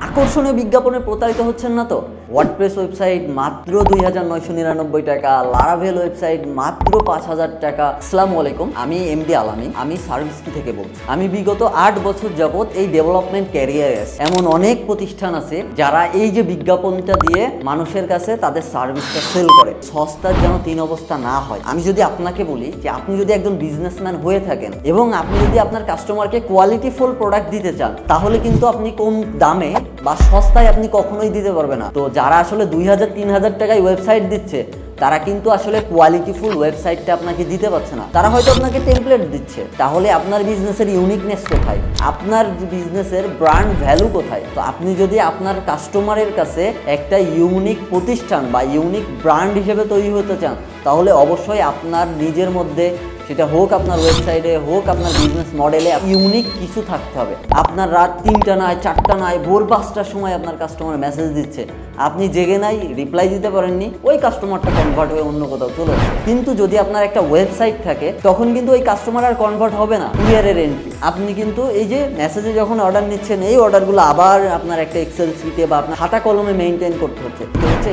আকর্ষণীয় বিজ্ঞাপনে প্রতারিত হচ্ছেন না তো? ওয়ার্ডপ্রেস ওয়েবসাইট মাত্র ২,৯৯৯ টাকা, লারাভেল ওয়েবসাইট মাত্র ৫,০০০ টাকা। আসসালামু আলাইকুম, আমি এমডি আলামিন, আমি সার্ভিস কি থেকে বলছি। আমি বিগত ৮ বছর যাবত এই ডেভেলপমেন্ট ক্যারিয়ারে আছি। এমন অনেক প্রতিষ্ঠান আছে যারা এই যে বিজ্ঞাপনটা দিয়ে মানুষের কাছে তাদের সার্ভিসটা সেল করে। সস্তার যেন ৩ অবস্থা না হয়। আমি যদি আপনাকে বলি যে আপনি যদি একজন বিজনেসম্যান হয়ে থাকেন এবং আপনি যদি আপনার কাস্টমারকে কোয়ালিটিফুল প্রোডাক্ট দিতে চান, তাহলে কিন্তু আপনি কম দামে বা সস্তায় আপনি কখনোই দিতে পারবেন না। তো যারা আসলে ২,০০০-৩,০০০ টাকায় ওয়েবসাইট দিচ্ছে, তারা কিন্তু আসলে কোয়ালিটিফুল ওয়েবসাইটটা আপনাকে দিতে পারছে না। তারা হয়তো আপনাকে টেমপ্লেট দিচ্ছে। তাহলে আপনার বিজনেসের ইউনিকনেস কোথায়? আপনার বিজনেসের ব্র্যান্ড ভ্যালু কোথায়? তো আপনি যদি আপনার কাস্টমারের কাছে একটা ইউনিক প্রতিষ্ঠান বা ইউনিক ব্র্যান্ড হিসেবে তৈরি হতে চান, তাহলে অবশ্যই আপনার নিজের মধ্যে, সেটা হোক আপনার ওয়েবসাইটে, হোক আপনার বিজনেস মডেলে, ইউনিক কিছু থাকতে হবে। আপনার রাত ৩টা নয়, ৪টা নয়, ভোর ৫টার সময় আপনার কাস্টমার মেসেজ দিচ্ছে, আপনি জেগে নাই, রিপ্লাই দিতে পারেননি, ওই কাস্টমারটা কনভার্ট হয়ে অন্য কোথাও চলে যাবে। কিন্তু যদি আপনার একটা ওয়েবসাইট থাকে, তখন কিন্তু ওই কাস্টমার আর কনভার্ট হবে না। কুরিয়ারের এন্ট্রি, আপনি কিন্তু এই যে মেসেজে যখন অর্ডার নিচ্ছেন, এই অর্ডারগুলো আবার আপনার একটা এক্সেল শিটে বা আপনার খাতা কলমে মেইনটেইন করতে হচ্ছে।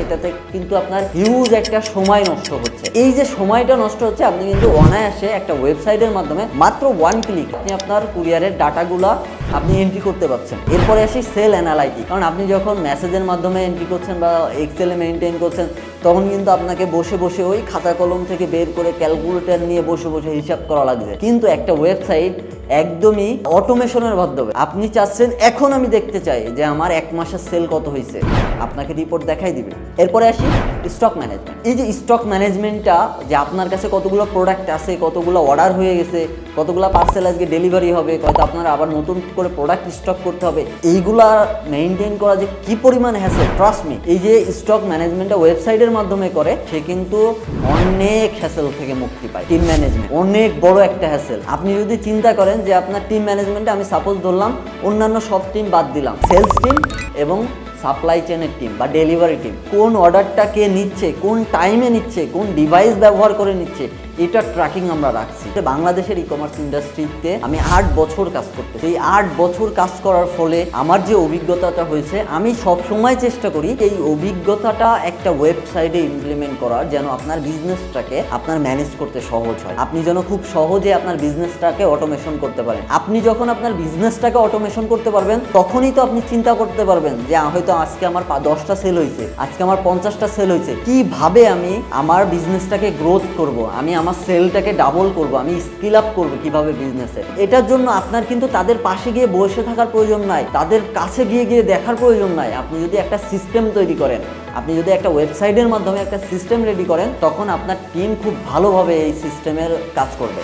এটাতে কিন্তু আপনার হিউজ একটা সময় নষ্ট হচ্ছে। এই যে সময়টা নষ্ট হচ্ছে, আপনি কিন্তু অনায়াসে একটা ওয়েবসাইটের মাধ্যমে মাত্র 1 ক্লিক আপনি আপনার কুরিয়ারের ডাটাগুলো আপনি এন্ট্রি করতে পারছেন। এরপরে আসি সেল অ্যানালাইটিক। কারণ আপনি যখন মেসেজের মাধ্যমে এন্ট্রি করছেন বা এক্সেলে মেইনটেইন করছেন, তখন কিন্তু আপনাকে বসে বসে ওই খাতা কলম থেকে বের করে ক্যালকুলেটর নিয়ে বসে বসে হিসাব করা লাগবে। কিন্তু একটা ওয়েবসাইট একদমই অটোমেশনের মাধ্যমে আপনি চাচ্ছেন এখন আমি দেখতে চাই যে আমার 1 মাসের সেল কত হয়েছে, আপনাকে রিপোর্ট দেখাই দিবে। এরপরে আসি স্টক ম্যানেজমেন্ট। এই যে স্টক ম্যানেজমেন্টটা, যে আপনার কাছে কতগুলো প্রোডাক্ট আছে, কতগুলো অর্ডার হয়ে গেছে, কতগুলো পার্সেল আজকে ডেলিভারি হবে, হয়তো আপনার আবার নতুন করে প্রোডাক্ট স্টক করতে হবে, এইগুলা মেইনটেইন করা যে কি পরিমাণ হ্যাসেল, ট্রাস্ট মি। এই যে স্টক ম্যানেজমেন্টটা ওয়েবসাইটের মাধ্যমে করে, সে কিন্তু অনেক হ্যাসেল থেকে মুক্তি পায়। টিম ম্যানেজমেন্ট অনেক বড় একটা হ্যাসেল। আপনি যদি চিন্তা করেন যে আপনার টিম ম্যানেজমেন্টে, আমি সাপোজ ধরলাম অন্যান্য সব টিম বাদ দিলাম, সেলস টিম এবং সাপ্লাই চেনের টিম বা ডেলিভারি টিম, কোন অর্ডারটা কে নিচ্ছে, কোন টাইমে নিচ্ছে, কোন ডিভাইস ব্যবহার করে নিচ্ছে, এটা ট্র্যাকিং আমরা রাখছি। বাংলাদেশের ই কমার্স ইন্ডাস্ট্রিতে আমি 8 বছর কাজ করতেছি। এই 8 বছর কাজ করার ফলে আমার যে অভিজ্ঞতাটা হয়েছে, আমি সব সময় চেষ্টা করি এই অভিজ্ঞতাটা একটা ওয়েবসাইটে ইমপ্লিমেন্ট করার, যেন আপনার বিজনেসটাকে আপনার ম্যানেজ করতে সহজ হয়। আপনি যেন খুব সহজে আপনার বিজনেসটাকে অটোমেশন করতে পারেন। আপনি যখন আপনার বিজনেসটাকে অটোমেশন করতে পারবেন, তখনই তো আপনি চিন্তা করতে পারবেন যে হয়তো আজকে আমার 10টা সেল হয়েছে, আজকে আমার 50টা সেল হয়েছে, কিভাবে আমি আমার বিজনেসটাকে গ্রোথ করব, আমি আমার সেলটাকে ডাবল করব, আমি স্কিল আপ করব কিভাবে বিজনেসে। এটার জন্য আপনার কিন্তু তাদের পাশে গিয়ে বসে থাকার প্রয়োজন নাই, তাদের কাছে গিয়ে দেখার প্রয়োজন নাই। আপনি যদি একটা সিস্টেম তৈরি করেন, আপনি যদি একটা ওয়েবসাইটের মাধ্যমে একটা সিস্টেম রেডি করেন, তখন আপনার টিম খুব ভালোভাবে এই সিস্টেমের কাজ করবে।